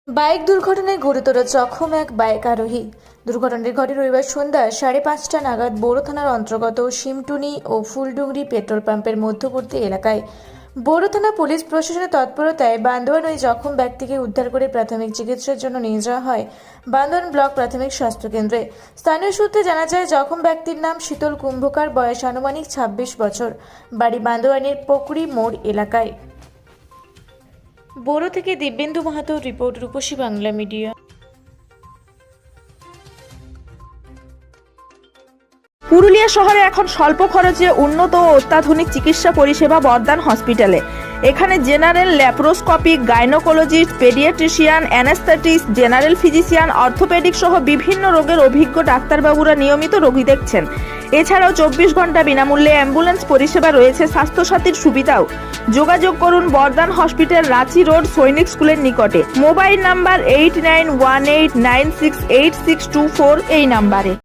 Bike দুর্ঘটনায় গুরুতর জখম এক বাইক আরোহী। দুর্ঘটনাটি ঘটে রবিবার সন্ধ্যা 5:30 নাগাদ বোরো থানার অন্তর্গত শিমটুনি ও ফুলডুংরি পেট্রোল পাম্পের মধ্যবর্তী এলাকায়। বোরো থানা পুলিশ প্রশাসনের তৎপরতায় বান্দোয়ান ওই জখম ব্যক্তিকে উদ্ধার করে প্রাথমিক চিকিৎসার জন্য নিয়ে যাওয়া হয় বান্দোয়ান ব্লক প্রাথমিক স্বাস্থ্য কেন্দ্রে। স্থানীয় সূত্রে জানা যায়, জখম ব্যক্তির নাম শীতল কুম্ভকার, বয়স আনুমানিক 26 বছর, বাড়ি বান্দোয়ানের পুকুরি মোড় এলাকায়। বোরো থেকে দিব্যেন্দু মাহাতো রিপোর্ট, রূপসী বাংলা মিডিয়া। পুরুলিয়া শহরে এখন স্বল্প খরচে উন্নত ও অত্যাধুনিক চিকিৎসা পরিষেবা বর্দান হসপিটালে। এখানে general, laparoscopic, gynaecologist, paediatrician, anaesthetist, general physician, orthopaedic সহ বিভিন্ন রোগের অভিজ্ঞ ডাক্তারবাবুরা নিয়মিত রোগী দেখছেন। এছাড়াও 24 ঘন্টা বিনামূল্যে অ্যাম্বুলেন্স পরিষেবা রয়েছে, স্বাস্থ্যসাথীর সুবিধাও। যোগাযোগ করুন বর্দান হসপিটাল, রাঁচি রোড, সৈনিক স্কুলের নিকটে। মোবাইল নাম্বার 8918968624 এই নাম্বারে।